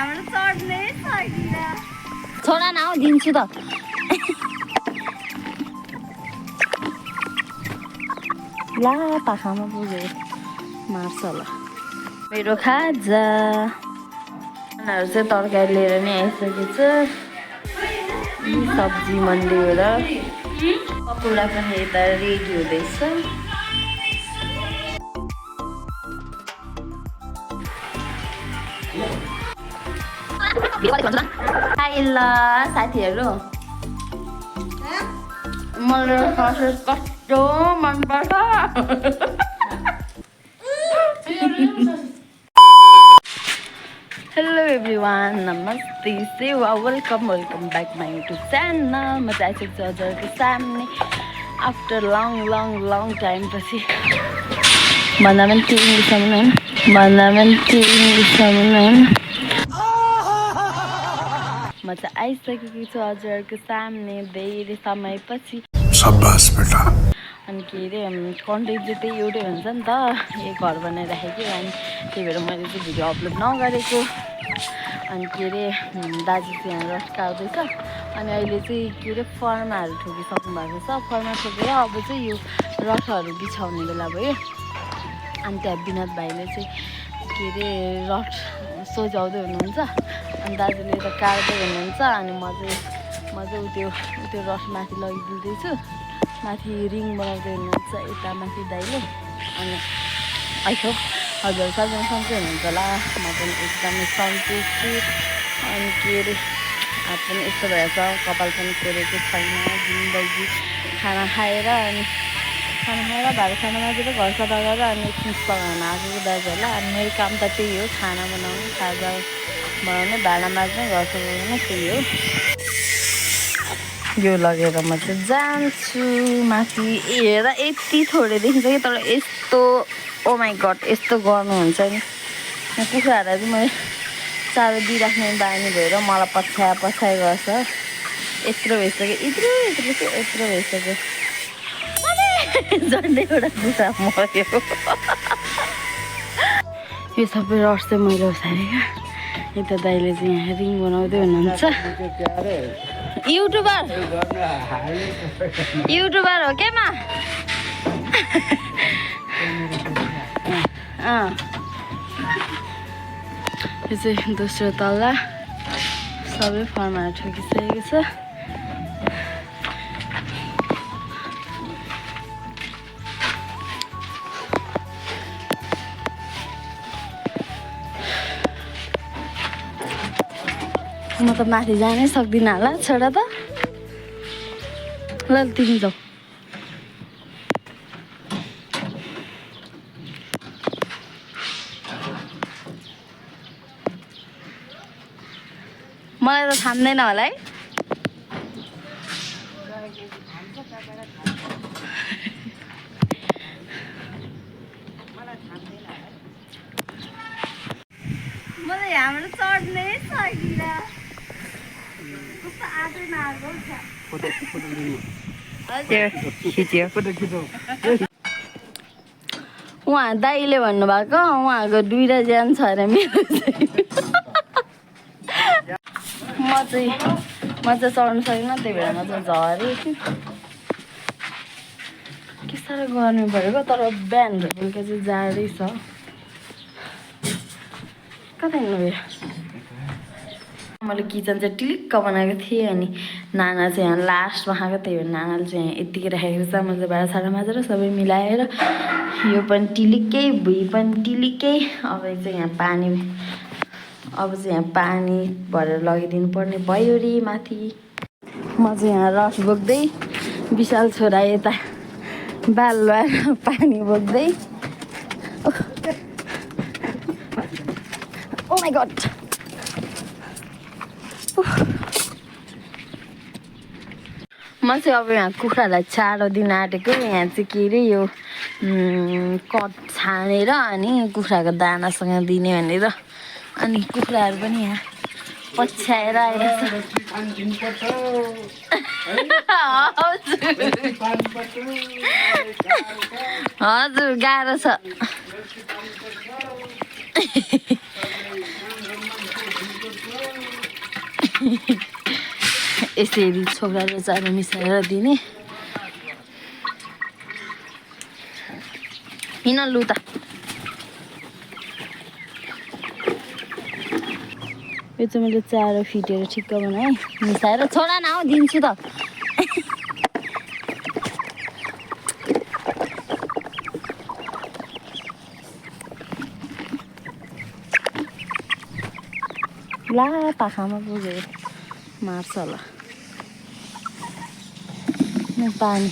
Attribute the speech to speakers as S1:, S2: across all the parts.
S1: हाम्रो चढ्नै सकिन
S2: छोडा न हौ दिन्छु त ला पाखामा पुग्यो मार्छ होला मेरो खाजा उनीहरू चाहिँ तरकारी लिएर नि आइसकेछ सब्जी मन्डीबाट पकौडा पनि यता रेडी हुँदैछ हाई ल साथीहरू मलाई ससेज कस्तो मनपर्छ हेलो एभ्रिवान नमस्ते सेवा welcome back my YouTube channel म चाहिँ आइसकेको छु हजुरको सामने आफ्टर लङ टाइम पछि भन्दा पनि त्यो इङ्ग्लिससम्म होइन म चाहिँ आइसकेको छु हजुरको सामने धेरै समयपछि
S3: शाबाश बेटा
S2: अनि के अरे कन्टेन्ट चाहिँ त्यही एउटै हुन्छ नि त यही घर बनाइराखेको अनि त्यही भएर मैले चाहिँ भिडियो अपलोड नगरेको अनि के अरे दाजु चाहिँ यहाँ रस काट्दैछ अनि अहिले चाहिँ के अरे फर्माहरू ठोकिसक्नु भएको छ फर्मा ठोकेर अब चाहिँ यो रसहरू बिछाउने बेला भयो अनि त्यहाँ विनोद भाइले चाहिँ के अरे रस सोझाउँदै हुनुहुन्छ अनि दाजुले त काट्दै हुनुहुन्छ अनि म चाहिँ त्यो रस माथि लगिदिँदैछु माथि रिङ बनाउँदै हुनुहुन्छ यता माथि दाइले अनि आइसो हजुर सबजना सन्चै हुनुहुन्छ होला म पनि एकदमै सन्चै छु अनि के अरे हात पनि यस्तो भएछ कपाल पनि कोरेको छैन जिन्दगी खाना खाएर भाँडा खाना माजेर घर सफा गरेर अनि चिज पकाउन आएको दाजुहरूलाई अनि मेरो काम त त्यही हो खाना बनाउनु खाजा बनाउने भाँडा माझ्ने घर सफा गर्ने त्यही हो यो लगेर म चाहिँ जान्छु माथि हेर यति थोरै देखिन्छ कि तर यस्तो ओ माई गड यस्तो गर्नुहुन्छ नि कुखुराहरूलाई चाहिँ मैले चारो दिइराख्ने बानी भएर मलाई पछाइ गर्छ यत्रो भइसक्यो यत्रो भइसक्यो झन्डै एउटा कुखुरा मऱ्यो यो सबै रस चाहिँ मैले उठाएँ क्या यता दाइले चाहिँ यहाँ रिङ बनाउँदै हुनुहुन्छ युट्युबर हो केमा यो चाहिँ दोस्रो तल्ला सबै फर्माहरू ठोकिसकेको छ म त माथि जानै सक्दिनँ होला छोडा त ल तिमी जाऊ मलाई त थाम्दैन होला है
S1: मलाई हाम्रो चढ्नै सकिन कस्तो आजै नआएको
S2: उहाँ दाइले भन्नुभएको उहाँको दुईवटा ज्यान छ अरे मेरो चाहिँ म चाहिँ चढ्नु सकिनँ त्यही भएर म चाहिँ झरेँ के साह्रो गर्नु परेको तर बिहान बेलुका चाहिँ जाडै छ कता हिँड्नु मैले किचन चाहिँ टिलिक्क बनाएको थिएँ अनि नाना चाहिँ यहाँ लास्टमा खाएको त्यही भएर नानाले चाहिँ यहाँ यत्तिकै राखेको छ मैले भाँडासाँडा माझेर सबै मिलाएर यो पनि टिलिक्कै भुइँ पनि टिलिक्कै अब चाहिँ यहाँ पानी भरेर लगिदिनु पर्ने भयो रे माथि म चाहिँ यहाँ रस बोक्दै विशाल छोरा यता बाल लगाएर पानी बोक्दै ओ माई गड म चाहिँ अब यहाँ कुखुरालाई चारो दिन आँटेको यहाँ चाहिँ के अरे यो कट छानेर अनि कुखुराको दानासँग दिने भनेर अनि कुखुराहरू पनि यहाँ पछ्याएर आइरहेछ हजुर गाह्रो छ यसरी छोरा र चारो मिसाएर दिने हिँड लु त यो चाहिँ मैले चारो फिटेर ठिक्क बनाएँ मिसाएर छोरा न हौ दिन्छु त ला पाखामा पुगेर मार्छ होला पानी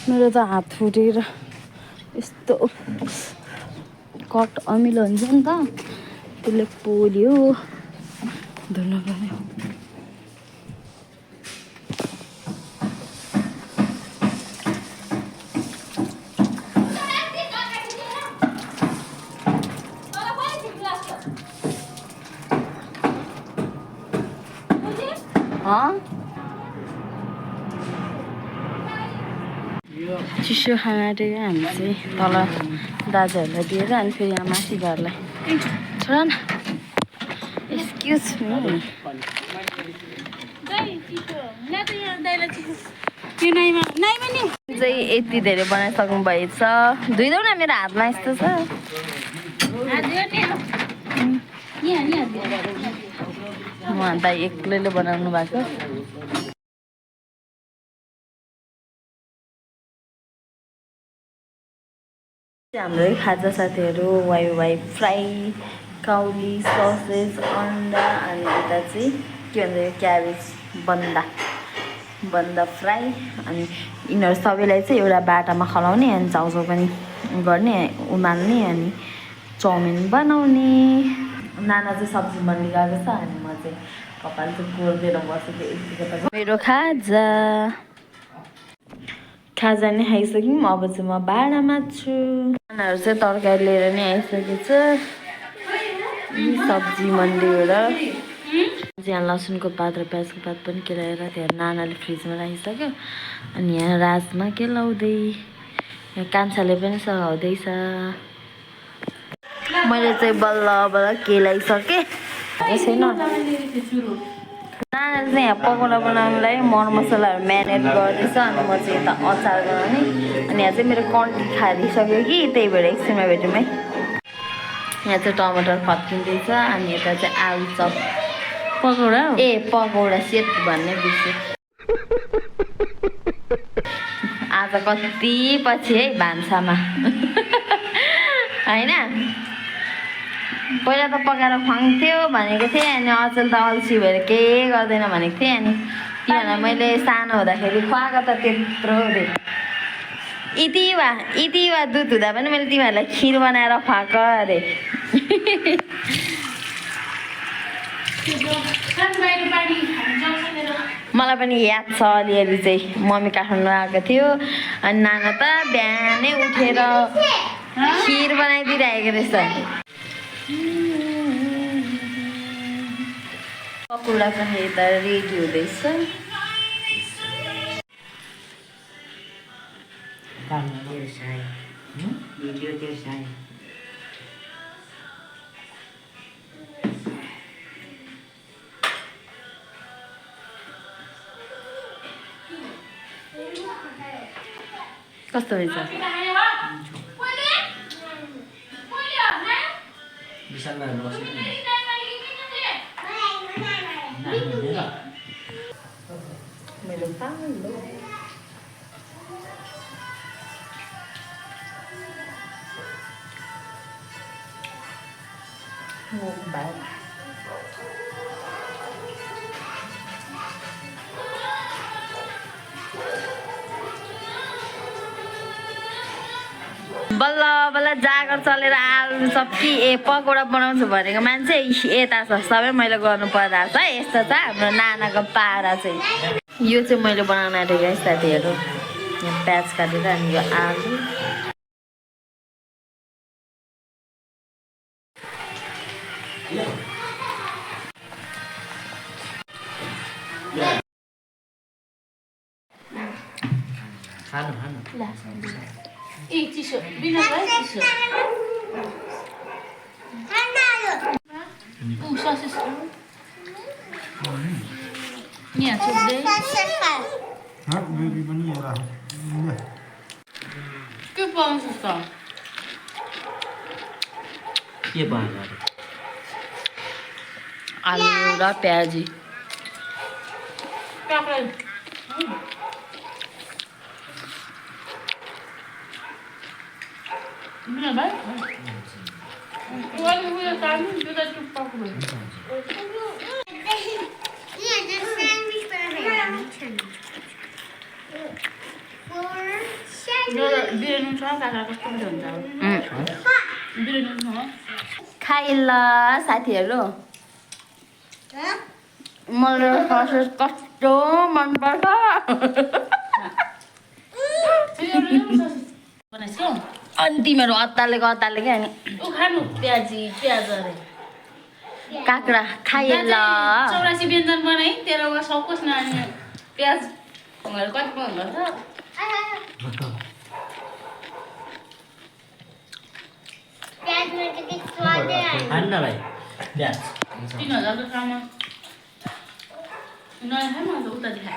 S2: मेरो त हात फुटेर यस्तो कट अमिलो हुन्छ नि त त्यसले पोल्यो धुनु पर्यो चिसो खाना आँटेको हामी चाहिँ तल दाजुहरूलाई दिएर अनि फेरि यहाँ माथि घरलाई छोरा न एक्सक्युज मी चाहिँ यति धेरै बनाइसक्नु भएछ धुइदेऊ न मेरो हातमा यस्तो छ उहाँ दाइ एक्लैले बनाउनु भएको हाम्रो खाजा साथीहरू वाइ फ्राई काउली ससेज अन्डा अनि यता चाहिँ के भन्छ क्याबेज बन्दा फ्राई अनि यिनीहरू सबैलाई चाहिँ एउटा बाटामा खलाउने अनि चाउचाउ पनि गर्ने उमाल्ने अनि चाउमिन बनाउने नाना चाहिँ सब्जी मन्डी गएको छ अनि म चाहिँ कपाल चाहिँ कोर्देर बसेको यतिको मेरो खाजा नै खाइसक्यौँ अब चाहिँ म भाँडामा छु नानाहरू चाहिँ तरकारी लिएर नै आइसकेछ सब्जी मन्डीबाट यहाँ लसुनको पात र प्याजको पात पनि केलाएर त्यहाँ नानाले फ्रिजमा राखिसक्यो अनि यहाँ राजमा केलाउँदै यहाँ कान्छाले पनि सघाउँदैछ मैले चाहिँ बल्ल केलाइसकेँ छैन नानाले चाहिँ यहाँ पकौडा बनाउनुलाई मरमसलाहरू म्यारिनेट गर्दैछ अनि म चाहिँ यता अचार बनाउने अनि यहाँ चाहिँ मेरो कन्टी खाइदिइसक्यो कि त्यही भएर एकछिनमा भेटौँ है यहाँ चाहिँ टमाटर फत्किँदैछ अनि यता चाहिँ आलु चप पकौडा सेट भन्ने बिर्सेँ आज कति पछि है भान्सामा होइन पहिला त पकाएर खुवाउँथ्यो भनेको थिएँ अनि अचेल त अल्छी भएर केही गर्दैन भनेको थिएँ अनि तिनीहरूलाई मैले सानो हुँदाखेरि खुवाएको त त्यत्रो यति वा दुध हुँदा पनि मैले तिमीहरूलाई खिर बनाएर खुवाएको अरे मलाई पनि याद छ अलिअलि चाहिँ मम्मी काठमाडौँ आएको थियो अनि नाना त बिहानै उठेर खिर बनाइदिइरहेको रहेछ पकौडा पनि यता रेडी हुँदैछ कस्तो रहेछ मेरो पालो बल्ल बल्ल जागर चलेर आलु सब्जी पकौडा बनाउँछु भनेको मान्छे यता छ सबै मैले गर्नु पर्दा छ है यस्तो छ हाम्रो नानाको पारा चाहिँ यो चाहिँ मैले बनाउन आँटेको है साथीहरू यहाँ प्याज काटेर अनि यो आलु ए चिसो बिना भाइ चिसो ससेस यहाँ छुट्दै
S3: बेबी पनि हेर
S2: के पाउँछस् त
S4: के भयो अरे
S2: आलु र प्याजी बिना भाइ उयो काट्नु त्यो त टुप्पाको भयो बिरयानी छ काँक्रा कस्तो मिठो हुन्छ बिरयानी छ खाइ ल साथीहरू मलाई ससेज कस्तो मनपर्छ अनि तिमीहरू अत्तालेको क्या नि खानु प्याजी प्याज अरे काँक्रा खाइ ल 84 व्यञ्जन बनाइ 13 मा सबकुछ नानी प्याज कति पाउनु गर्छ
S4: खान्नलाई प्याज
S2: 3000 को खामा नयाँ खानु अन्त उता देखा